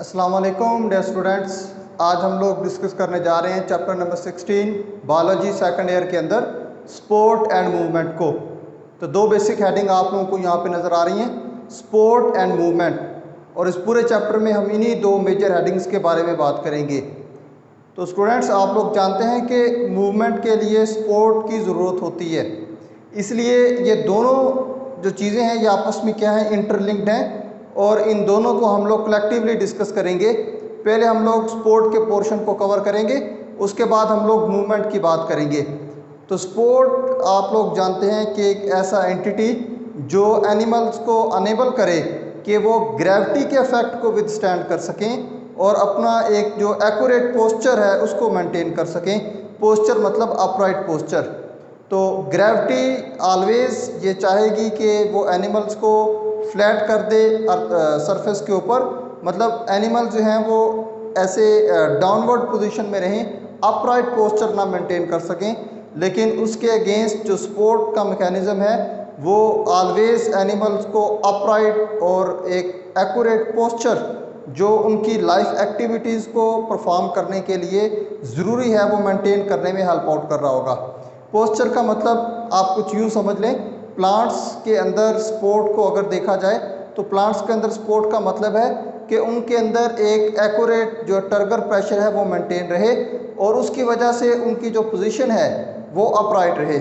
अस्सलाम वालेकुम dear students. आज हम लोग डिस्कस करने जा रहे हैं chapter number 16 biology second year के अंदर स्पोर्ट एंड मूवमेंट को। तो दो बेसिक हेडिंग आप लोगों को यहाँ पे नज़र आ रही हैं, स्पोर्ट एंड मूवमेंट, और इस पूरे चैप्टर में हम इन्हीं दो मेजर हेडिंग्स के बारे में बात करेंगे। तो स्टूडेंट्स, आप लोग जानते हैं कि मूवमेंट के लिए स्पोर्ट की ज़रूरत होती है, इसलिए ये दोनों जो चीज़ें हैं ये आपस में क्या है, इंटरलिंक्ड हैं, और इन दोनों को हम लोग कलेक्टिवली डिस्कस करेंगे। पहले हम लोग स्पोर्ट के पोर्शन को कवर करेंगे, उसके बाद हम लोग मूवमेंट की बात करेंगे। तो स्पोर्ट आप लोग जानते हैं कि एक ऐसा एंटिटी जो एनिमल्स को अनेबल करे कि वो ग्रेविटी के इफेक्ट को विदस्टैंड कर सकें और अपना एक जो एक्यूरेट पोस्चर है उसको मेंटेन कर सकें। पोस्चर मतलब अपराइट पोस्चर। तो ग्रेविटी ऑलवेज ये चाहेगी कि वो एनिमल्स को फ्लैट कर दे सरफेस के ऊपर, मतलब एनिमल जो हैं वो ऐसे डाउनवर्ड पोजीशन में रहें, अपराइट पोस्चर ना मेंटेन कर सकें। लेकिन उसके अगेंस्ट जो स्पोर्ट का मैकेनिज़्म है वो ऑलवेज एनिमल्स को अपराइट और एक एक्यूरेट पोस्चर जो उनकी लाइफ एक्टिविटीज़ को परफॉर्म करने के लिए ज़रूरी है वो मेंटेन करने में हेल्प आउट कर रहा होगा। पोस्चर का मतलब आप कुछ यूँ समझ लें, प्लांट्स के अंदर स्पोर्ट को अगर देखा जाए तो प्लांट्स के अंदर स्पोर्ट का मतलब है कि उनके अंदर एक एक्यूरेट जो टर्गर प्रेशर है वो मेंटेन रहे और उसकी वजह से उनकी जो पोजीशन है वो अपराइट रहे।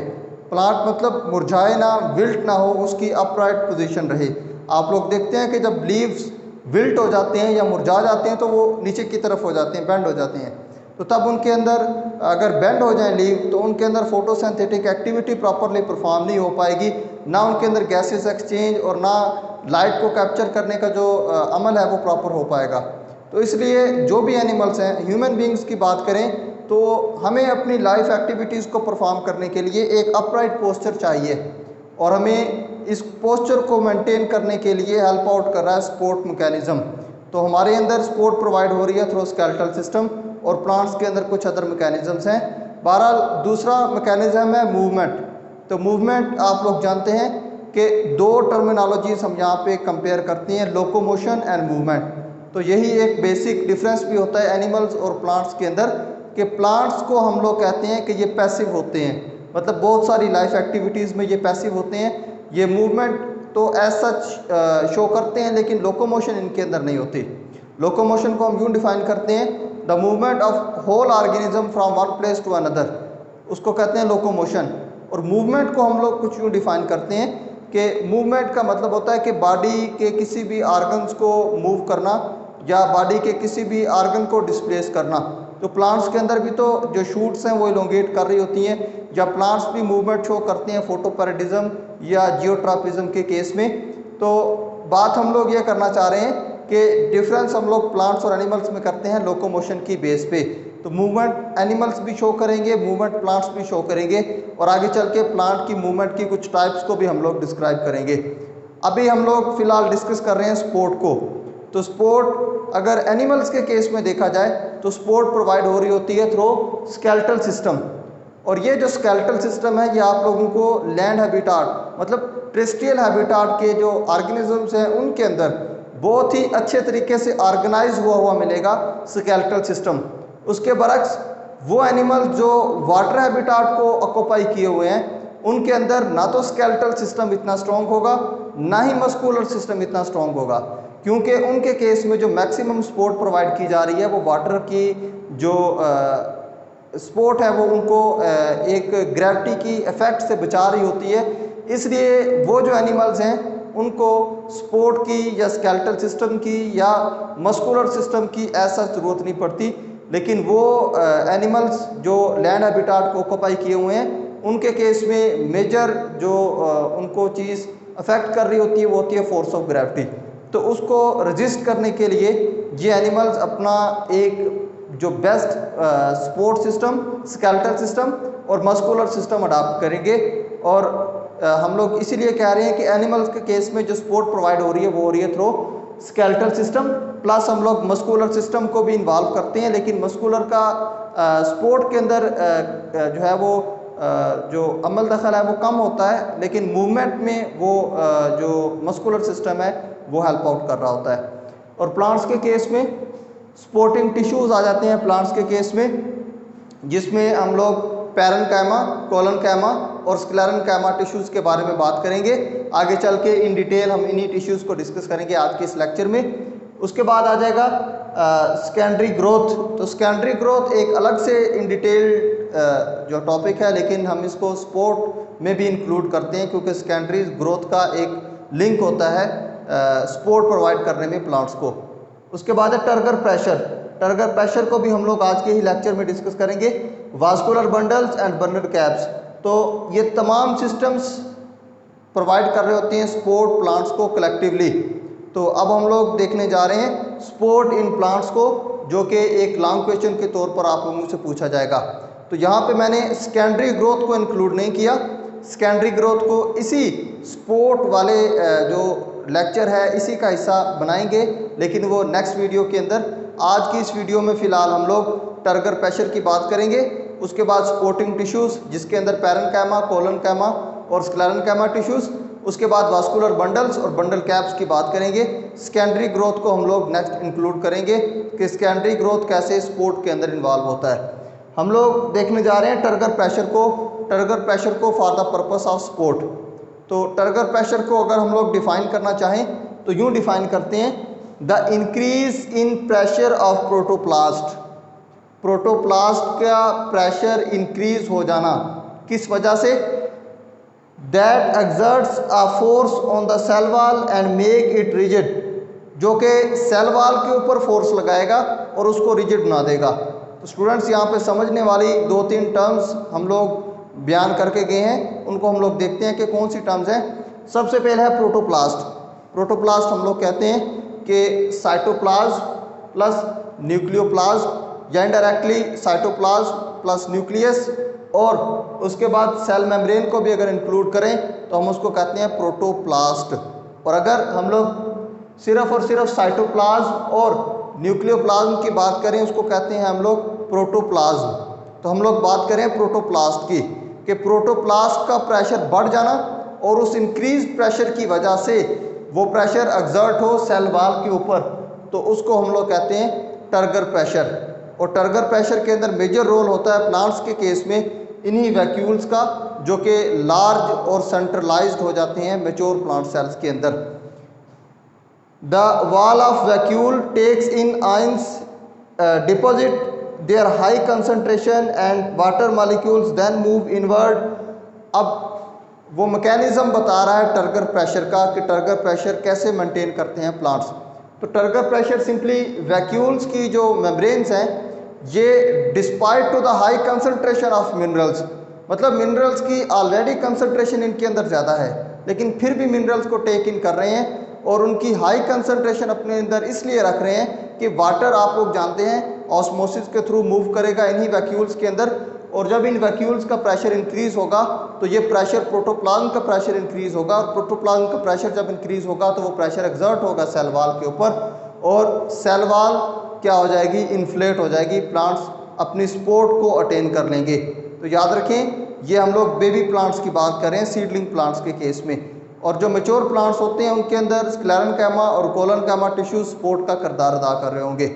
प्लांट मतलब मुरझाए ना, विल्ट ना हो, उसकी अपराइट पोजीशन रहे। आप लोग देखते हैं कि जब लीव्स विल्ट हो जाते हैं या मुरझा जाते हैं तो वो नीचे की तरफ हो जाते हैं, बेंड हो जाते हैं। तो तब उनके अंदर अगर बेंड हो जाए लीव तो उनके अंदर फोटोसिंथेटिक एक्टिविटी प्रॉपरली परफॉर्म नहीं हो पाएगी, ना उनके अंदर गैसेस एक्सचेंज और ना लाइट को कैप्चर करने का जो अमल है वो प्रॉपर हो पाएगा। तो इसलिए जो भी एनिमल्स हैं, ह्यूमन बींग्स की बात करें तो हमें अपनी लाइफ एक्टिविटीज़ को परफॉर्म करने के लिए एक अपराइट पोस्चर चाहिए, और हमें इस पोस्चर को मेंटेन करने के लिए हेल्प आउट कर रहा है स्पोर्ट मैकेनिज़्म। तो हमारे अंदर स्पोर्ट प्रोवाइड हो रही है थ्रू स्केलेटल सिस्टम, और प्लांट्स के अंदर कुछ अदर मैकेनिज़म्स हैं। बहरहाल दूसरा मैकेनिज़्म है मूवमेंट। तो मूवमेंट आप लोग जानते हैं कि दो टर्मिनोलॉजीज़ हम यहाँ पे कंपेयर करते हैं, लोकोमोशन एंड मूवमेंट। तो यही एक बेसिक डिफरेंस भी होता है एनिमल्स और प्लांट्स के अंदर, कि प्लांट्स को हम लोग कहते हैं कि ये पैसिव होते हैं, मतलब बहुत सारी लाइफ एक्टिविटीज़ में ये पैसिव होते हैं। ये मूवमेंट तो एज सच शो करते हैं, लेकिन लोकोमोशन इनके अंदर नहीं होती। लोकोमोशन को हम यूँ डिफाइन करते हैं, the movement of whole organism from one place to another, उसको कहते हैं लोकोमोशन। और मूवमेंट को हम लोग कुछ यूँ डिफाइन करते हैं कि मूवमेंट का मतलब होता है कि बॉडी के किसी भी ऑर्गन्स को मूव करना या बॉडी के किसी भी ऑर्गन को डिस्प्लेस करना। तो प्लांट्स के अंदर भी तो जो शूट्स हैं वो इलोंगेट कर रही होती हैं, या प्लांट्स भी मूवमेंट शो करते हैं फोटोपैराडिज्म या जियोट्रॉपिज्म के केस में। तो बात हम लोग ये करना चाह रहे हैं कि डिफरेंस हम लोग प्लांट्स और एनिमल्स में करते हैं लोकोमोशन की बेस पे। तो मूवमेंट एनिमल्स भी शो करेंगे, मूवमेंट प्लांट्स भी शो करेंगे, और आगे चल के प्लांट की मूवमेंट की कुछ टाइप्स को भी हम लोग डिस्क्राइब करेंगे। अभी हम लोग फ़िलहाल डिस्कस कर रहे हैं स्पोर्ट को। तो स्पोर्ट अगर एनिमल्स के केस में देखा जाए तो स्पोर्ट प्रोवाइड हो रही होती है थ्रू स्केलेटल सिस्टम, और ये जो स्केलेटल सिस्टम है ये आप लोगों को लैंड हैबिटाट मतलब टेरेस्ट्रियल हैबिटाट के जो ऑर्गेनिजम्स हैं उनके अंदर बहुत ही अच्छे तरीके से ऑर्गेनाइज हुआ मिलेगा स्केलेटल सिस्टम। उसके बरक्स वो एनिमल जो वाटर हैबिटाट को ऑक्यूपाई किए हुए हैं उनके अंदर ना तो स्केलेटल सिस्टम इतना स्ट्रॉन्ग होगा, ना ही मस्कुलर सिस्टम इतना स्ट्रॉन्ग होगा, क्योंकि उनके केस में जो मैक्सिमम सपोर्ट प्रोवाइड की जा रही है वो वाटर की जो सपोर्ट है वो उनको एक ग्रेविटी की इफेक्ट से बचा रही होती है। इसलिए वो जो एनिमल्स हैं उनको सपोर्ट की या स्केलेटल सिस्टम की या मस्कुलर सिस्टम की ऐसा ज़रूरत नहीं पड़ती। लेकिन वो एनिमल्स जो लैंड हैबिटाट को ऑक्यूपाई किए हुए हैं उनके केस में मेजर जो उनको चीज़ अफेक्ट कर रही होती है वो होती है फोर्स ऑफ ग्रेविटी। तो उसको रजिस्ट करने के लिए ये एनिमल्स अपना एक जो best support system, skeletal system और मस्कुलर सिस्टम अडॉप्ट करेंगे। और हम लोग इसीलिए कह रहे हैं कि एनिमल्स के केस में जो सपोर्ट प्रोवाइड हो रही है वो हो रही है थ्रू स्केलेटल सिस्टम, प्लस हम लोग मस्कुलर सिस्टम को भी इन्वॉल्व करते हैं। लेकिन मस्कुलर का सपोर्ट के अंदर जो है वो जो अमल दखल है वो कम होता है, लेकिन मूवमेंट में वो जो मस्कुलर सिस्टम है वो हेल्प आउट कर रहा होता है। और प्लांट्स के केस में सपोर्टिंग टिश्यूज आ जाते हैं प्लांट्स के केस में, जिसमें हम लोग पैरेन्काइमा, कोलेनकाइमा और स्क्लेरेन्काइमा टिश्यूज के बारे में बात करेंगे। आगे चल के इन डिटेल हम इन्हीं टिश्यूज को डिस्कस करेंगे आज के इस लेक्चर में। उसके बाद आ जाएगा सेकेंडरी ग्रोथ। तो सेकेंडरी ग्रोथ एक अलग से इन डिटेल जो टॉपिक है, लेकिन हम इसको स्पोर्ट में भी इंक्लूड करते हैं क्योंकि सेकेंडरी ग्रोथ का एक लिंक होता है सपोर्ट प्रोवाइड करने में प्लांट्स को। उसके बाद है टर्गर प्रेशर। टर्गर प्रेशर को भी हम लोग आज के ही लेक्चर में डिस्कस करेंगे। Vascular bundles and burner caps, तो ये तमाम सिस्टम्स प्रोवाइड कर रहे होते हैं सपोर्ट प्लांट्स को कलेक्टिवली। तो अब हम लोग देखने जा रहे हैं सपोर्ट इन प्लांट्स को, जो कि एक लॉन्ग क्वेश्चन के तौर पर आप लोगों से पूछा जाएगा। तो यहाँ पे मैंने सेकेंडरी ग्रोथ को इंक्लूड नहीं किया। सेकेंडरी ग्रोथ को इसी सपोर्ट वाले जो लेक्चर है इसी का हिस्सा बनाएंगे, लेकिन वो नेक्स्ट वीडियो के अंदर। आज की इस वीडियो में फ़िलहाल हम लोग टर्गर प्रेशर की बात करेंगे। उसके बाद सपोर्टिंग टिश्यूज़ जिसके अंदर पैरेन्काइमा, कोलेनकाइमा और स्क्लेरेन्काइमा टिश्यूज़, उसके बाद वास्कुलर बंडल्स और बंडल कैप्स की बात करेंगे। सेकेंडरी ग्रोथ को हम लोग नेक्स्ट इंक्लूड करेंगे कि सेकेंडरी ग्रोथ कैसे सपोर्ट के अंदर इन्वॉल्व होता है। हम लोग देखने जा रहे हैं टर्गर प्रेशर को। टर्गर प्रेशर को for the purpose of support. तो टर्गर प्रेशर को अगर हम लोग डिफाइन करना चाहें तो यूँ डिफाइन करते हैं, the increase in pressure of protoplast. Protoplast का प्रेशर इंक्रीज हो जाना किस वजह से? That exerts a force on the cell wall and make it rigid, जो कि सेल वॉल के ऊपर फोर्स लगाएगा और उसको रिजिड बना देगा। तो स्टूडेंट्स यहाँ पे समझने वाली 2-3 टर्म्स हम लोग बयान करके गए हैं, उनको हम लोग देखते हैं कि कौन सी टर्म्स हैं। सबसे पहले है प्रोटोप्लास्ट। प्रोटोप्लास्ट हम लोग कहते हैं कि साइटोप्लाज्म प्लस न्यूक्लियोप्लाज्म या इनडायरेक्टली साइटोप्लाज्म प्लस न्यूक्लियस, और उसके बाद सेल मेम्ब्रेन को भी अगर इंक्लूड करें तो हम उसको कहते हैं प्रोटोप्लास्ट। और अगर हम लोग सिर्फ और सिर्फ साइटोप्लाज्म और न्यूक्लियोप्लाज्म की बात करें उसको कहते हैं हम लोग प्रोटोप्लाज्म। तो हम लोग बात करें प्रोटोप्लास्ट की कि प्रोटोप्लास्ट का प्रेशर बढ़ जाना और उस इंक्रीज प्रेशर की वजह से वो प्रेशर एक्सर्ट हो सेल वॉल के ऊपर, तो उसको हम लोग कहते हैं टर्गर प्रेशर। और टर्गर प्रेशर के अंदर मेजर रोल होता है प्लांट्स के केस में इन्हीं वैक्यूल्स का, जो कि लार्ज और सेंट्रलाइज्ड हो जाते हैं मैच्योर प्लांट सेल्स के अंदर। The wall of vacuole takes in ions deposit their high concentration and water molecules then move inward. अब वो मैकेनिज्म बता रहा है टर्गर प्रेशर का कि टर्गर प्रेशर कैसे मेंटेन करते हैं प्लांट्स। तो टर्गर प्रेशर सिंपली वैक्यूल्स की जो मेम्ब्रेन्स हैं ये despite to the high concentration of minerals, मतलब मिनरल्स की ऑलरेडी कंसंट्रेशन इनके अंदर ज़्यादा है, लेकिन फिर भी मिनरल्स को टेक इन कर रहे हैं और उनकी हाई कंसंट्रेशन अपने अंदर इसलिए रख रहे हैं कि वाटर आप लोग जानते हैं ऑस्मोसिस के थ्रू मूव करेगा इन्हीं वैक्यूल्स के अंदर, और जब इन वैक्यूल्स का प्रेशर इंक्रीज होगा तो ये प्रेशर प्रोटोप्लाज्म का प्रेशर इंक्रीज होगा, और प्रोटोप्लाज्म का प्रेशर जब इंक्रीज होगा तो वो प्रेशर एक्सर्ट होगा सेल वॉल के ऊपर, और सेल वॉल क्या हो जाएगी? इन्फ्लेट हो जाएगी। प्लांट्स अपनी सपोर्ट को अटेन कर लेंगे। तो याद रखें ये हम लोग बेबी प्लांट्स की बात कर रहे हैं, सीडलिंग प्लांट्स के केस में। और जो मैच्योर प्लांट्स होते हैं उनके अंदर स्क्लेरेन्काइमा और कोलेनकाइमा टिश्यू सपोर्ट का किरदार अदा कर रहे होंगे।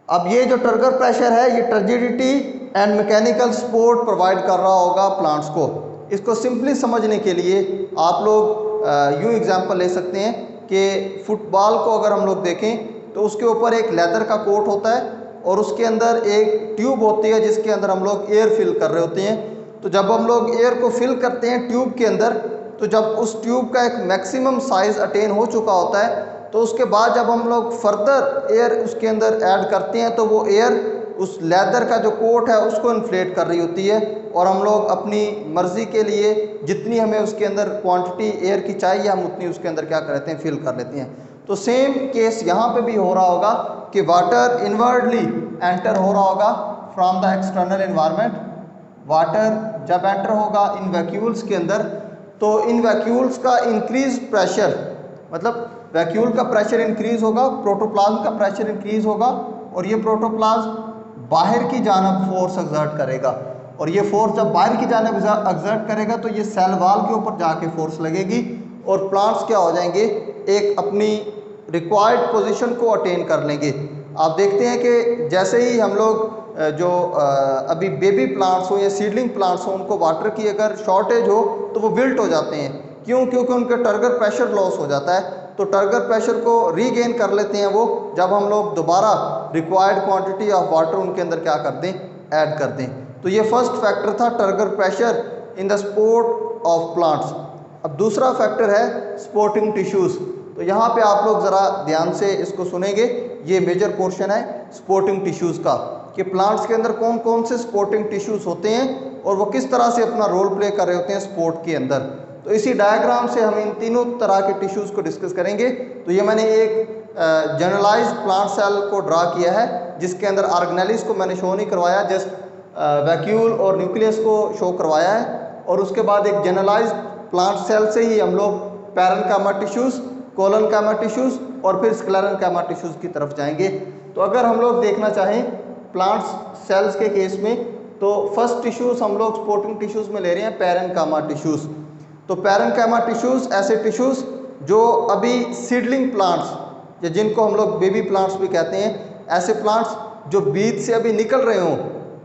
अब ये जो टर्गर प्रेशर है ये turgidity and mechanical support provide कर रहा होगा प्लांट्स को। इसको सिंपली समझने के लिए आप लोग यूँ एग्जांपल ले सकते हैं कि फुटबॉल को अगर हम लोग देखें तो उसके ऊपर एक लेदर का कोट होता है और उसके अंदर एक ट्यूब होती है जिसके अंदर हम लोग एयर फिल कर रहे होते हैं। तो जब हम लोग एयर को फिल करते हैं ट्यूब के अंदर, तो जब उस ट्यूब का एक मैक्सिमम साइज़ अटेन हो चुका होता है तो उसके बाद जब हम लोग फर्दर एयर उसके अंदर ऐड करते हैं तो वो एयर उस लेदर का जो कोट है उसको इन्फ्लेट कर रही होती है, और हम लोग अपनी मर्ज़ी के लिए जितनी हमें उसके अंदर क्वांटिटी एयर की चाहिए हम उतनी उसके अंदर क्या कर लेते हैं? फिल कर लेते हैं। तो सेम केस यहाँ पे भी हो रहा होगा कि वाटर इनवर्डली एंटर हो रहा होगा from the external environment. Water जब एंटर होगा इन वैक्यूल्स के अंदर तो इन वैक्यूल्स का इंक्रीज प्रेशर, मतलब वैक्यूल का प्रेशर इंक्रीज होगा, प्रोटोप्लाज्म का प्रेशर इंक्रीज होगा, और ये प्रोटोप्लाज्म बाहर की जानब फोर्स एक्सर्ट करेगा, और ये फोर्स जब बाहर की जानब एक्सर्ट करेगा तो ये सेल वॉल के ऊपर जाके फोर्स लगेगी और प्लांट्स क्या हो जाएंगे? एक अपनी रिक्वायर्ड पोजीशन को अटेन कर लेंगे। आप देखते हैं कि जैसे ही हम लोग जो अभी बेबी प्लांट्स हो या सीडलिंग प्लांट्स हो, उनको वाटर की अगर शॉर्टेज हो तो वो विल्ट हो जाते हैं। क्यों? क्योंकि उनका टर्गर प्रेशर लॉस हो जाता है। तो टर्गर प्रेशर को रीगेन कर लेते हैं वो जब हम लोग दोबारा रिक्वायर्ड क्वांटिटी ऑफ वाटर उनके अंदर क्या कर दें, ऐड कर दें। तो ये फर्स्ट फैक्टर था turgor pressure in the support of plants. अब दूसरा फैक्टर है सपोर्टिंग टिश्यूज़। तो यहाँ पे आप लोग ज़रा ध्यान से इसको सुनेंगे, ये मेजर पोर्शन है सपोर्टिंग टिश्यूज़ का, कि प्लांट्स के अंदर कौन कौन से सपोर्टिंग टिश्यूज़ होते हैं और वो किस तरह से अपना रोल प्ले कर रहे होते हैं सपोर्ट के अंदर। तो इसी डायग्राम से हम इन तीनों तरह के टिश्यूज़ को डिस्कस करेंगे। तो ये मैंने एक जनरलाइज्ड प्लांट सेल को ड्रा किया है, जिसके अंदर ऑर्गेनेलिस को मैंने शो नहीं करवाया, जस्ट वैक्यूल और न्यूक्लियस को शो करवाया है। और उसके बाद एक जनरलाइज्ड प्लांट सेल से ही हम लोग पैरेन्काइमा टिश्यूज़, कोलनकाइमा टिश्यूज़ और फिर स्क्लेरेन्काइमा टिश्यूज़ की तरफ जाएंगे। तो अगर हम लोग देखना चाहें प्लांट सेल्स के केस में, तो फर्स्ट टिश्यूज़ हम लोग सपोर्टिंग टिश्यूज़ में ले रहे हैं पैरेन्काइमा टिश्यूज़। तो पैरेन्काइमा टिश्यूज़ ऐसे टिश्यूज़ जो अभी सीडलिंग प्लांट्स या जिनको हम लोग बेबी प्लांट्स भी कहते हैं, ऐसे प्लांट्स जो बीज से अभी निकल रहे हों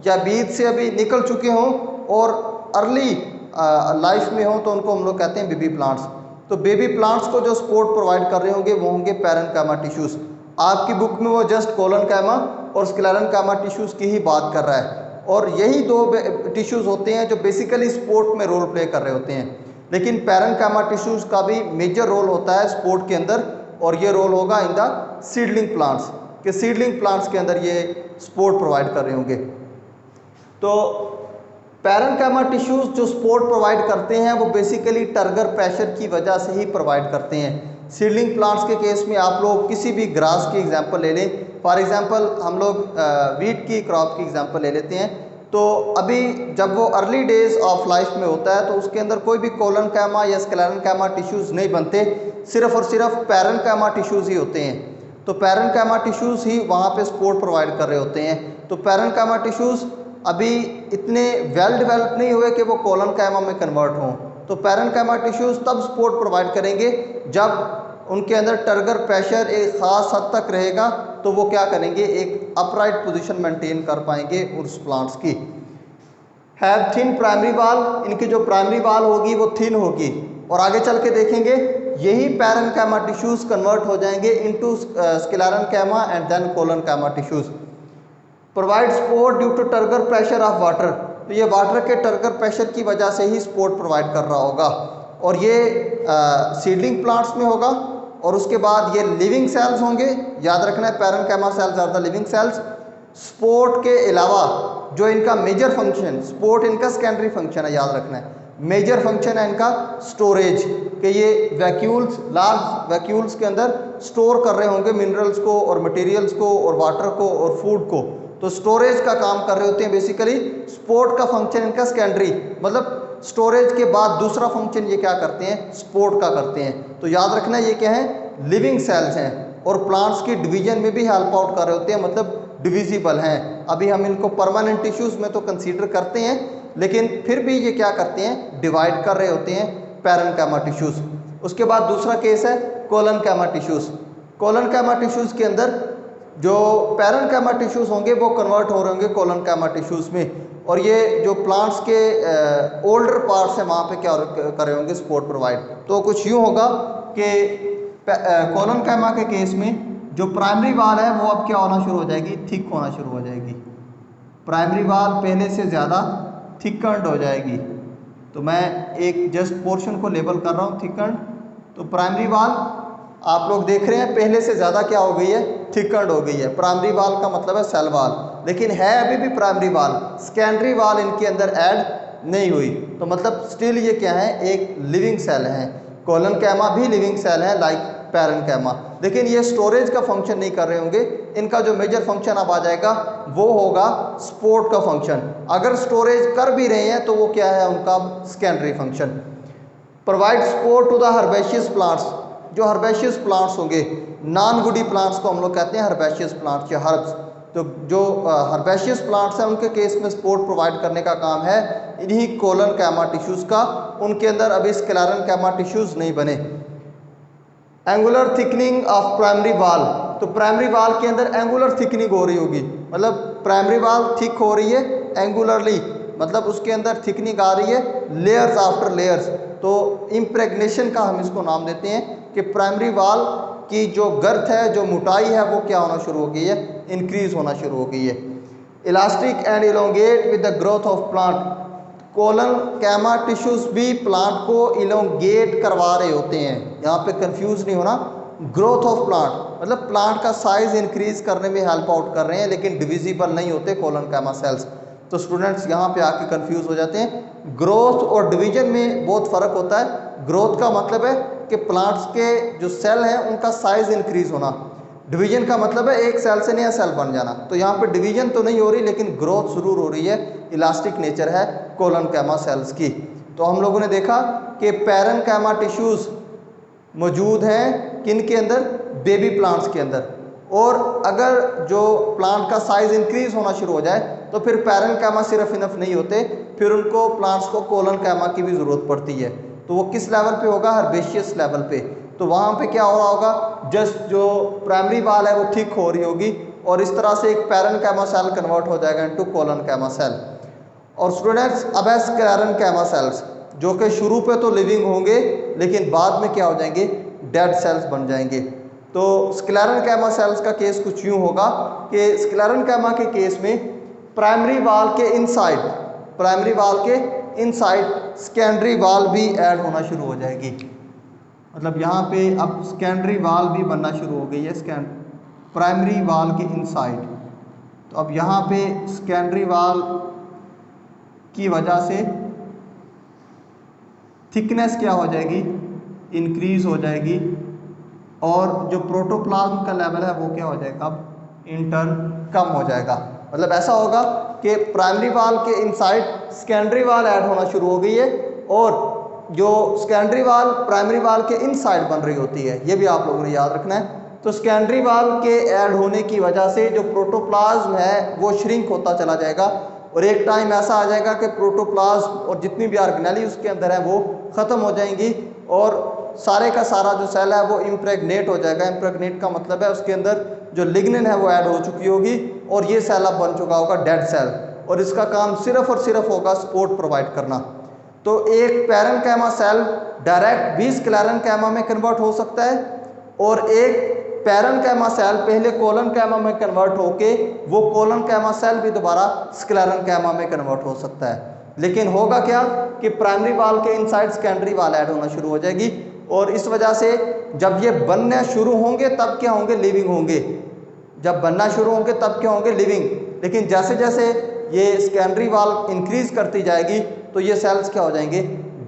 या बीज से अभी निकल चुके हों और अर्ली लाइफ में हों, तो उनको हम लोग कहते हैं बेबी प्लांट्स। तो बेबी प्लांट्स को जो सपोर्ट प्रोवाइड कर रहे होंगे वो होंगे पैरेन्काइमा टिश्यूज़। आपकी बुक में वो जस्ट कोलनकाइमा और स्क्लेरेन्काइमा टिश्यूज़ की ही बात कर रहा है, और यही दो टिश्यूज़ होते हैं जो बेसिकली सपोर्ट में रोल प्ले कर रहे होते हैं। लेकिन पैरेन्काइमा टिश्यूज़ का भी मेजर रोल होता है सपोर्ट के अंदर, और ये रोल होगा इन द सीडलिंग प्लांट्स, कि सीडलिंग प्लांट्स के अंदर ये सपोर्ट प्रोवाइड कर रहे होंगे। तो पैरेन्काइमा टिश्यूज़ जो सपोर्ट प्रोवाइड करते हैं वो बेसिकली टर्गर प्रेशर की वजह से ही प्रोवाइड करते हैं। सीडलिंग प्लांट्स के केस में आप लोग किसी भी ग्रास की एग्जांपल ले लें, फॉर एग्जांपल हम लोग वीट की क्रॉप की एग्जांपल ले लेते हैं। तो अभी जब वो अर्ली डेज ऑफ लाइफ में होता है तो उसके अंदर कोई भी कोलनकाइमा या स्क्लेरेन्काइमा टिश्यूज़ नहीं बनते, सिर्फ और सिर्फ पैरेन्काइमा टिश्यूज़ ही होते हैं। तो पैरेन्काइमा टिश्यूज़ ही वहाँ पे सपोर्ट प्रोवाइड कर रहे होते हैं। तो पैरेन्काइमा टिश्यूज़ अभी इतने वेल डेवलप नहीं हुए कि वो कोलनकाइमा में कन्वर्ट हों। तो पैरेन्काइमा टिश्यूज़ तब सपोर्ट प्रोवाइड करेंगे जब उनके अंदर टर्गर प्रेशर एक ख़ास हद तक रहेगा, तो वो क्या करेंगे, एक अपराइट पोजीशन मेंटेन कर पाएंगे उस प्लांट्स की। हैव थिन प्राइमरी वाल, इनकी जो प्राइमरी वाल होगी वो थिन होगी, और आगे चल के देखेंगे यही पैरेन्काइमा टिश्यूज़ कन्वर्ट हो जाएंगे into sclerenchyma and then collenchyma tissues. Provide support due to turgor pressure of water, तो ये वाटर के टर्गर प्रेशर की वजह से ही सपोर्ट प्रोवाइड कर रहा होगा, और ये सीडलिंग प्लांट्स में होगा। और उसके बाद ये लिविंग सेल्स होंगे, याद रखना है parenchyma cells are the living cells. Support के अलावा जो इनका मेजर फंक्शन, सपोर्ट इनका सेकेंडरी फंक्शन है, याद रखना है। मेजर फंक्शन है इनका स्टोरेज, कि ये वैक्यूल्स, लार्ज वैक्यूल्स के अंदर स्टोर कर रहे होंगे मिनरल्स को और मटेरियल्स को और वाटर को और फूड को। तो स्टोरेज का काम कर रहे होते हैं बेसिकली। सपोर्ट का फंक्शन इनका सेकेंडरी, मतलब स्टोरेज के बाद दूसरा फंक्शन ये क्या करते हैं, सपोर्ट का करते हैं। तो याद रखना ये क्या है, लिविंग सेल्स हैं, और प्लांट्स की डिवीजन में भी हेल्प आउट कर रहे होते हैं, मतलब डिविजिबल हैं। अभी हम इनको परमानेंट टिश्यूज़ में तो कंसीडर करते हैं, लेकिन फिर भी ये क्या करते हैं, डिवाइड कर रहे होते हैं पैरेन्काइमा टिश्यूज़। उसके बाद दूसरा केस है कोलनकाइमा टिश्यूज़। कोलनकाइमा टिश्यूज़ के अंदर जो पैरेन्काइमा टिश्यूज़ होंगे वो कन्वर्ट हो रहे होंगे कोलनकाइमा टिश्यूज़ में, और ये जो प्लांट्स के ओल्डर पार्ट्स हैं वहाँ पे क्या कर रहे होंगे, सपोर्ट प्रोवाइड। तो कुछ यूँ होगा कि कोलनकाइमा के केस में जो प्राइमरी वाल है वो अब क्या होना शुरू हो जाएगी, थिक होना शुरू हो जाएगी। प्राइमरी वाल पहले से ज़्यादा थिकन्ड हो जाएगी। तो मैं एक जस्ट पोर्शन को लेबल कर रहा हूँ थिकन्ड। तो प्राइमरी वाल आप लोग देख रहे हैं पहले से ज़्यादा क्या हो गई है, थिकन्ड हो गई है। प्राइमरी वाल का मतलब है सेल वाल, लेकिन है अभी भी प्राइमरी वाल, सेकेंडरी वाल इनके अंदर ऐड नहीं हुई। तो मतलब स्टिल ये क्या है, एक लिविंग सेल है। कोलनकाइमा भी लिविंग सेल है लाइक पैरेन्काइमा, लेकिन ये स्टोरेज का फंक्शन नहीं कर रहे होंगे। इनका जो मेजर फंक्शन अब आ जाएगा वो होगा सपोर्ट का फंक्शन। अगर स्टोरेज कर भी रहे हैं तो वो क्या है, उनका secondary function. Provide support to the herbaceous plants, जो हर्बेशियस प्लांट्स होंगे, नॉन वुडी प्लांट्स को हम लोग कहते हैं हर्बेशियस प्लांट्स या हर्ब्स। तो जो हर्बेशियस प्लांट्स हैं उनके केस में सपोर्ट प्रोवाइड करने का काम है इन्हीं कोलनकाइमा टिश्यूज़ का। उनके अंदर अभी स्क्लेरेन्काइमा टिश्यूज़ नहीं बने। एंगुलर थिकनिंग ऑफ प्राइमरी वाल, तो प्राइमरी वाल के अंदर एंगुलर थिकनिंग हो रही होगी, मतलब प्राइमरी वाल थिक हो रही है एंगुलरली, मतलब उसके अंदर थिकनिंग आ रही है लेयर्स आफ्टर लेयर्स। तो इम्प्रेगनेशन का हम इसको नाम देते हैं कि प्राइमरी वाल की जो गर्थ है, जो मोटाई है, वो क्या होना शुरू हो गई है, इंक्रीज होना शुरू हो गई है। Elastic and elongate with the growth of plant, colon Kaima tissues भी प्लांट को इलोंगेट करवा रहे होते हैं, यहाँ पे कंफ्यूज नहीं होना। ग्रोथ ऑफ प्लांट मतलब प्लांट का साइज इंक्रीज करने में हेल्प आउट कर रहे हैं, लेकिन डिविजिबल नहीं होते कोलन कैमा सेल्स। तो स्टूडेंट्स यहाँ पे आके कंफ्यूज हो जाते हैं। ग्रोथ और डिवीजन में बहुत फ़र्क होता है। ग्रोथ का मतलब है कि प्लांट्स के जो सेल हैं उनका साइज इंक्रीज होना, डिवीजन का मतलब है एक सेल से नया सेल बन जाना। तो यहाँ पे डिवीजन तो नहीं हो रही, लेकिन ग्रोथ जरूर हो रही है, इलास्टिक नेचर है कोलन कैमा सेल्स की। तो हम लोगों ने देखा कि पैरन कैमा टिश्यूज मौजूद हैं किन के अंदर, बेबी प्लांट्स के अंदर। और अगर जो प्लांट का साइज इंक्रीज होना शुरू हो जाए तो फिर पैरन कैमा सिर्फ इनफ नहीं होते, फिर उनको प्लांट्स को कोलन कैमा की भी ज़रूरत पड़ती है। तो वो किस लेवल पे होगा, हर्बेशियस लेवल पे। तो वहाँ पे क्या हो रहा होगा, जस्ट जो प्राइमरी वाल है वो थिक हो रही होगी और इस तरह से एक पैरन कैमा सेल कन्वर्ट हो जाएगा इनटू कोलन कैमा सेल। और स्टूडेंट्स अब है स्क्लेरन कैमा सेल्स, जो कि शुरू पे तो लिविंग होंगे लेकिन बाद में क्या हो जाएंगे, डेड सेल्स बन जाएंगे। तो स्क्लेरन कैमा सेल्स का केस कुछ यूँ होगा कि स्क्लेरन कैमा के केस में प्राइमरी वाल के इनसाइड, प्राइमरी वाल के इनसाइड सेकेंडरी वाल भी ऐड होना शुरू हो जाएगी। मतलब यहाँ पे अब सेकेंडरी वाल भी बनना शुरू हो गई है प्राइमरी वाल के इनसाइड। तो अब यहाँ पे सेकेंडरी वाल की वजह से थिकनेस क्या हो जाएगी, इंक्रीज हो जाएगी, और जो प्रोटोप्लाज्म का लेवल है वो क्या हो जाएगा, अब इंटर्न कम हो जाएगा। मतलब ऐसा होगा कि प्राइमरी वाल के इनसाइड सेकेंडरी वाल ऐड होना शुरू हो गई है और जो सेकेंडरी वाल प्राइमरी वाल के इनसाइड बन रही होती है, ये भी आप लोगों ने याद रखना है। तो सेकेंडरी वाल के ऐड होने की वजह से जो प्रोटोप्लाज्म है वो श्रिंक होता चला जाएगा और एक टाइम ऐसा आ जाएगा कि प्रोटोप्लाज्म और जितनी भी ऑर्गेनेली उसके अंदर है वो ख़त्म हो जाएंगी और सारे का सारा जो सेल है वो इम्प्रेगनेट हो जाएगा। इम्प्रेगनेट का मतलब है उसके अंदर जो लिग्निन है वो ऐड हो चुकी होगी और ये सेल अब बन चुका होगा डेड सेल, और इसका काम सिर्फ और सिर्फ होगा सपोर्ट प्रोवाइड करना। तो एक पैरन कैमा सेल डायरेक्ट भी स्क्लेरन कैमा में कन्वर्ट हो सकता है और एक पैरन कैमा सेल पहले कोलन कैमा में कन्वर्ट होके वो कोलन कैमा सेल भी दोबारा स्क्लेरन कैमा में कन्वर्ट हो सकता है। लेकिन होगा क्या कि प्राइमरी वाल के इनसाइड सेकेंडरी वाल ऐड होना शुरू हो जाएगी और इस वजह से जब ये बनना शुरू होंगे तब क्या होंगे, लिविंग होंगे। जब बनना शुरू होंगे तब क्या होंगे, लिविंग। लेकिन जैसे जैसे ये सेकेंडरी वाल इंक्रीज करती जाएगी तो ये सेल्स क्या हो जाएंगे,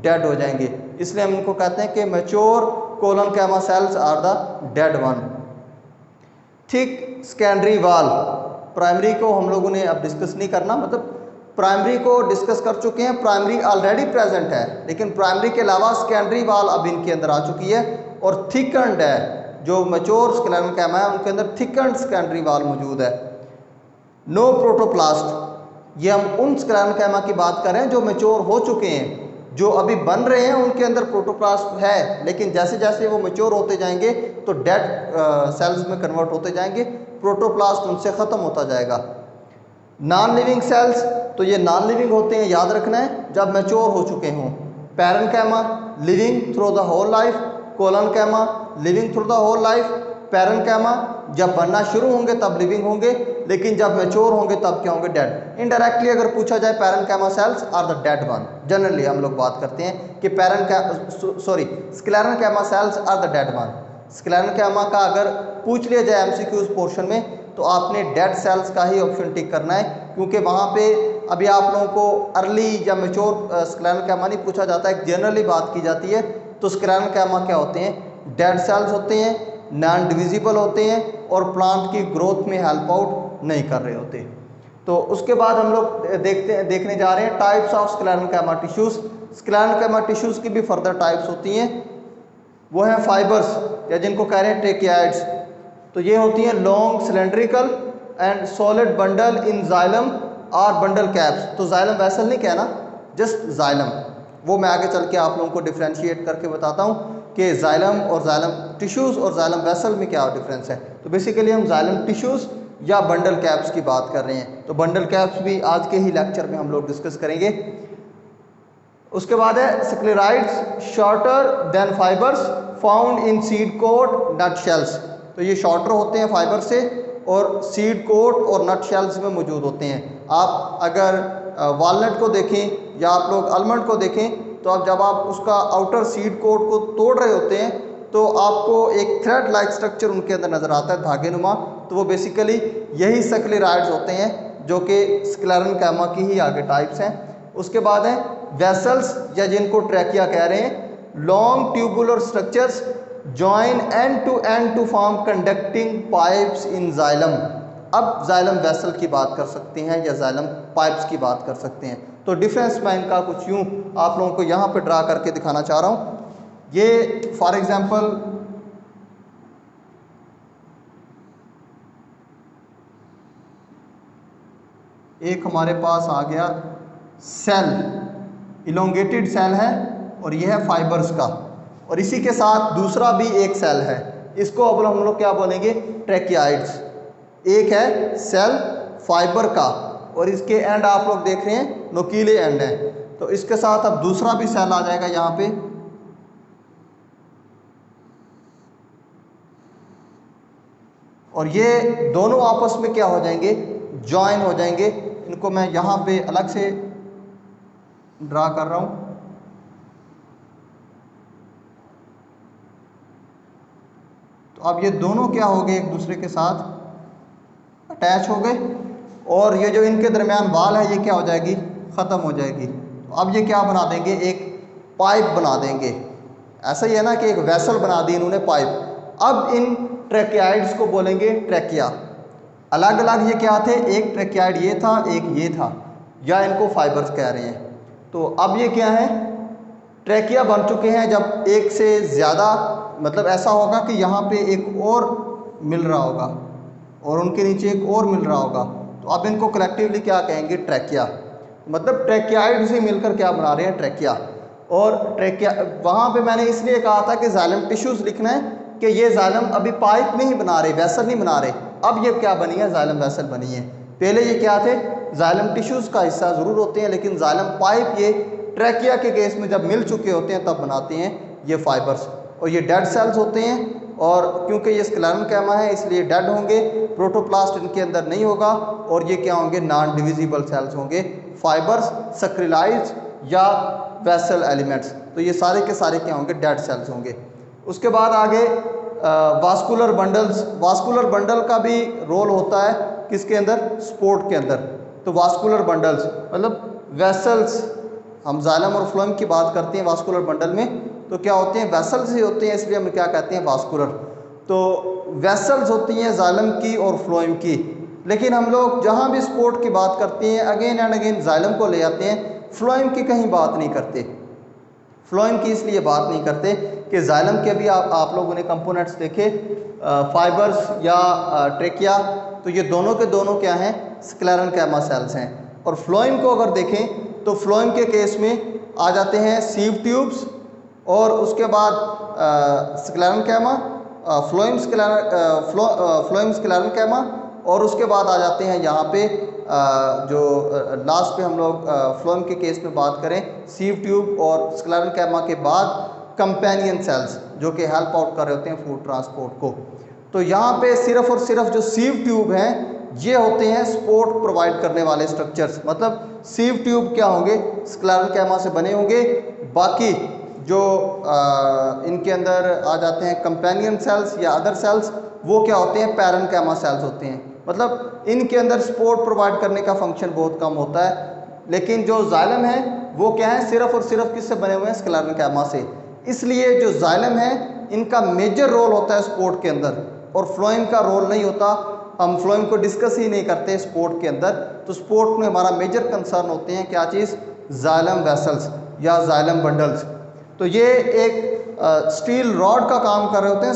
डेड हो जाएंगे। इसलिए हम इनको कहते हैं कि mature collenchyma cells are the dead one. Thick secondary wall, primary को हम लोगों ने अब डिस्कस नहीं करना, मतलब प्राइमरी को डिस्कस कर चुके हैं, प्राइमरी ऑलरेडी प्रेजेंट है, लेकिन प्राइमरी के अलावा सेकेंडरी वाल अब इनके अंदर आ चुकी है और थिकंड है। जो मैच्योर स्क्लेरन कैमा है उनके अंदर थिकंड सेकेंडरी वाल मौजूद है। नो प्रोटोप्लास्ट, ये हम उन स्क्लेरन कैमा की बात कर रहे हैं जो मैच्योर हो चुके हैं। जो अभी बन रहे हैं उनके अंदर प्रोटोप्लास्ट है, लेकिन जैसे जैसे वो मैच्योर होते जाएंगे तो डेड सेल्स में कन्वर्ट होते जाएंगे, प्रोटोप्लास्ट उनसे ख़त्म होता जाएगा। नॉन लिविंग सेल्स, तो ये नॉन लिविंग होते हैं, याद रखना है, जब मैच्योर हो चुके हों। Parenchyma living through the whole life, collenchyma living through the whole life. Parenchyma जब बनना शुरू होंगे तब लिविंग होंगे, लेकिन जब मैच्योर होंगे तब क्या होंगे, डेड। इनडायरेक्टली अगर पूछा जाए parenchyma cells are the dead one, generally हम लोग बात करते हैं कि sclerenchyma cells are the dead one. Sclerenchyma का अगर पूछ लिया जाए एमसीक्यूज पोर्शन में तो आपने डेड सेल्स का ही ऑप्शन टिक करना है, क्योंकि वहाँ पे अभी आप लोगों को अर्ली या मैच्योर स्क्लेरन कैमा नहीं पूछा जाता है, जनरली बात की जाती है। तो स्क्लेरन कैमा क्या होते हैं, डेड सेल्स होते हैं, नॉन डिविजिबल होते हैं और प्लांट की ग्रोथ में हेल्प आउट नहीं कर रहे होते। तो उसके बाद हम लोग देखने जा रहे हैं types of sclerenchyma tissues. Sclerenchyma tissues की भी फर्दर टाइप्स होती हैं, वो हैं फाइबर्स या जिनको कह रहे हैं ट्रेकियाइड्स। तो ये होती हैं long cylindrical and solid bundle in xylem और बंडल कैप्स। तो जाइलम वैसल नहीं कहना, जस्ट जाइलम, वो मैं आगे चल के आप लोगों को डिफ्रेंशिएट करके बताता हूँ कि जाइलम और जाइलम टिश्यूज़ और जाइलम वेसल में क्या डिफरेंस है। तो बेसिकली हम जाइलम टिश्यूज़ या बंडल कैप्स की बात कर रहे हैं। तो बंडल कैप्स भी आज के ही लेक्चर में हम लोग डिस्कस करेंगे। उसके बाद है sclereids shorter than fibres found in seed coat nut shells. तो ये शॉर्टर होते हैं फाइबर से और सीड कोट और नट शेल्स में मौजूद होते हैं। आप अगर वालनट को देखें या आप लोग आलमंड को देखें तो अब जब आप उसका आउटर सीड कोट को तोड़ रहे होते हैं तो आपको एक थ्रेड लाइक स्ट्रक्चर उनके अंदर नज़र आता है, धागे नुमा। तो वो बेसिकली यही स्क्लेराइड्स होते हैं जो कि स्क्लेरेन्केमा की ही आगे टाइप्स हैं। उसके बाद है वेसल्स या जिनको ट्रैकिया कह रहे हैं, long tubular structures join end to form conducting pipes in xylem. अब जाइलम वेसल की बात कर सकते हैं या जाइलम पाइप्स की बात कर सकते हैं। तो डिफरेंस मैं इनका कुछ यूँ आप लोगों को यहाँ पे ड्रा करके दिखाना चाह रहा हूँ। ये फॉर एग्जांपल एक हमारे पास आ गया सेल, इलोंगेटेड सेल है और यह है फाइबर्स का, और इसी के साथ दूसरा भी एक सेल है। इसको अब हम लोग क्या बोलेंगे, ट्रैकियाइड्स। एक है सेल फाइबर का और इसके एंड आप लोग देख रहे हैं नोकीले एंड है। तो इसके साथ अब दूसरा भी सेल आ जाएगा यहाँ पे, और ये दोनों आपस में क्या हो जाएंगे, ज्वाइन हो जाएंगे। इनको मैं यहाँ पे अलग से ड्रा कर रहा हूँ। तो अब ये दोनों क्या हो गए, एक दूसरे के साथ अटैच हो गए, और ये जो इनके दरमियान वाल है ये क्या हो जाएगी, ख़त्म हो जाएगी। तो अब ये क्या बना देंगे, एक पाइप बना देंगे। ऐसा ही है ना कि एक वेसल बना दी इन्होंने, पाइप। अब इन ट्रैकियाइड्स को बोलेंगे ट्रैकिया। अलग अलग ये क्या थे, एक ट्रैकियाइड ये था, एक ये था, या इनको फाइबर्स कह रहे हैं। तो अब ये क्या है, ट्रैकिया बन चुके हैं जब एक से ज़्यादा, मतलब ऐसा होगा कि यहाँ पे एक और मिल रहा होगा और उनके नीचे एक और मिल रहा होगा। तो अब इनको कलेक्टिवली क्या कहेंगे, ट्रैकिया। मतलब ट्रैकियाइड से मिलकर क्या बना रहे हैं, ट्रैकिया। और ट्रैकिया वहाँ पे मैंने इसलिए कहा था कि जाइलम टिश्यूज़ लिखना है कि ये जाइलम अभी पाइप नहीं बना रहे, वेसल नहीं बना रहे। अब ये क्या बनी है, जाइलम वेसल बनी है। पहले ये क्या थे, जाइलम टिश्यूज़ का हिस्सा ज़रूर होते हैं, लेकिन जाइलम पाइप ये ट्रैकिया के केस में जब मिल चुके होते हैं तब बनाते हैं ये फाइबर्स। और ये डेड सेल्स होते हैं, और क्योंकि ये स्क्लेरेन्केमा है इसलिए डेड होंगे, प्रोटोप्लास्ट इनके अंदर नहीं होगा, और ये क्या होंगे, नॉन डिविजिबल सेल्स होंगे, फाइबर्स, सक्रिलाइज या वेसल एलिमेंट्स। तो ये सारे के सारे क्या होंगे, डेड सेल्स होंगे। उसके बाद आगे वास्कुलर बंडल्स। वास्कुलर बंडल का भी रोल होता है किसके अंदर, स्पोर्ट के अंदर। तो वास्कुलर बंडल्स मतलब वेसल्स, हम जाइलम और फ्लोएम की बात करते हैं वास्कुलर बंडल में, तो क्या होते हैं, वेसल्स ही होते हैं, इसलिए हम क्या कहते हैं, वास्कुलर। तो वेसल्स होती हैं जाइलम की और फ्लोएम की, लेकिन हम लोग जहाँ भी स्पोर्ट की बात करते हैं अगेन एंड अगेन जाइलम को ले आते हैं, फ्लोएम की कहीं बात नहीं करते। फ्लोएम की इसलिए बात नहीं करते कि जाइलम के भी आप लोगों ने कंपोनेंट्स देखे, फाइबर्स या ट्रैकिया, तो ये दोनों के दोनों क्या हैं, स्क्लेरेन्केमा सेल्स हैं। और फ्लोएम को अगर देखें तो फ्लोएम के केस में आ जाते हैं सीव ट्यूब्स, और उसके बाद स्क्लेरेन्केमा, फ्लोएम स्क्लेरेन्केमा, और उसके बाद आ जाते हैं यहाँ पे जो लास्ट पे हम लोग फ्लोएम के केस में बात करें, सीव ट्यूब और स्क्लेरेन्केमा के बाद कंपेनियन सेल्स जो कि हेल्प आउट कर रहे होते हैं फूड ट्रांसपोर्ट को। तो यहाँ पे सिर्फ और सिर्फ जो सीव ट्यूब हैं ये होते हैं सपोर्ट प्रोवाइड करने वाले स्ट्रक्चर्स। मतलब सीव ट्यूब क्या होंगे, स्क्लेरेन्केमा से बने होंगे, बाकी जो इनके अंदर आ जाते हैं कंपेनियन सेल्स या अदर सेल्स, वो क्या होते हैं, पैरेन्केमा सेल्स होते हैं। मतलब इनके अंदर सपोर्ट प्रोवाइड करने का फंक्शन बहुत कम होता है। लेकिन जो जाइलम है वो क्या है, सिर्फ और सिर्फ किससे बने हुए हैं, स्क्लेरेन्केमा से। इसलिए जो जाइलम है इनका मेजर रोल होता है स्पोर्ट के अंदर, और फ्लोएम का रोल नहीं होता। हम फ्लोएम को डिस्कस ही नहीं करते स्पोर्ट के अंदर। तो स्पोर्ट में हमारा मेजर कंसर्न होते हैं क्या चीज़, जाइलम वेसल्स या जाइलम बंडल्स। तो ये एक स्टील रॉड का काम कर रहे होते हैं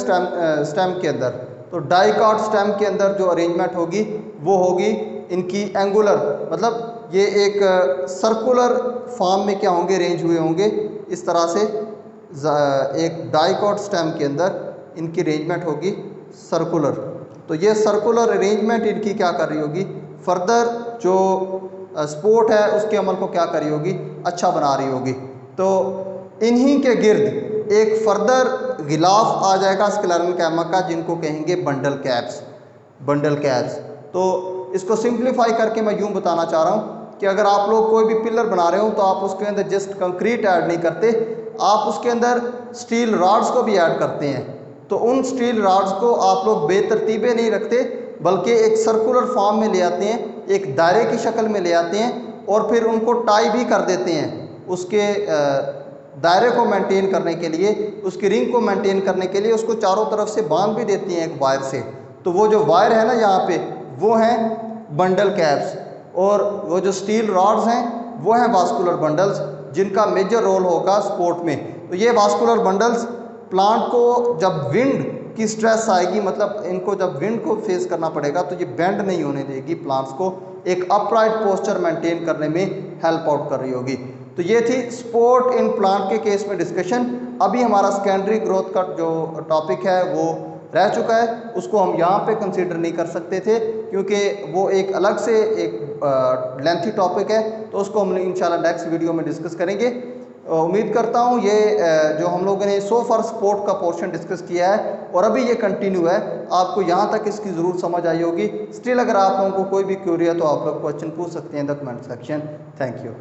स्टेम के अंदर। तो डाइकॉट स्टेम के अंदर जो अरेंजमेंट होगी वो होगी इनकी एंगुलर, मतलब ये एक सर्कुलर फॉर्म में क्या होंगे, अरेंज हुए होंगे इस तरह से। एक डाइकॉट स्टेम के अंदर इनकी अरेंजमेंट होगी सर्कुलर। तो ये सर्कुलर अरेंजमेंट इनकी क्या कर रही होगी, फर्दर जो स्पोर्ट है उसके अमल को क्या कर रही होगी, अच्छा बना रही होगी। तो इन्हीं के गिर्द एक फर्दर गिलाफ आ जाएगा स्क्लेरेन्केमा का, जिनको कहेंगे बंडल कैप्स। बंडल कैप्स, तो इसको सिंप्लीफाई करके मैं यूं बताना चाह रहा हूं कि अगर आप लोग कोई भी पिलर बना रहे हो तो आप उसके अंदर जस्ट कंक्रीट ऐड नहीं करते, आप उसके अंदर स्टील रॉड्स को भी ऐड करते हैं। तो उन स्टील रॉड्स को आप लोग बेतरतीबे नहीं रखते, बल्कि एक सर्कुलर फॉर्म में ले आते हैं, एक दायरे की शक्ल में ले आते हैं, और फिर उनको टाई भी कर देते हैं उसके दायरे को मेंटेन करने के लिए, उसकी रिंग को मेंटेन करने के लिए उसको चारों तरफ से बांध भी देती हैं एक वायर से। तो वो जो वायर है ना यहाँ पे, वो हैं बंडल कैप्स, और वो जो स्टील रॉड्स हैं वो हैं वास्कुलर बंडल्स, जिनका मेजर रोल होगा सपोर्ट में। तो ये वास्कुलर बंडल्स प्लांट को जब विंड की स्ट्रेस आएगी, मतलब इनको जब विंड को फेस करना पड़ेगा, तो ये बेंड नहीं होने देगी, प्लांट्स को एक अपराइट पोस्चर मेंटेन करने में हेल्प आउट कर रही होगी। तो ये थी सपोर्ट इन प्लांट के केस में डिस्कशन। अभी हमारा सेकेंडरी ग्रोथ का जो टॉपिक है वो रह चुका है, उसको हम यहाँ पे कंसीडर नहीं कर सकते थे, क्योंकि वो एक अलग से एक लेंथी टॉपिक है, तो उसको हम इंशाल्लाह नेक्स्ट वीडियो में डिस्कस करेंगे। उम्मीद करता हूँ ये जो हम लोगों ने सो फार सपोर्ट का पोर्शन डिस्कस किया है और अभी ये कंटिन्यू है, आपको यहाँ तक इसकी ज़रूर समझ आई होगी। स्टिल अगर आप लोगों को कोई भी क्वेरी है तो आप लोग क्वेश्चन पूछ सकते हैं in the comment section. Thank you.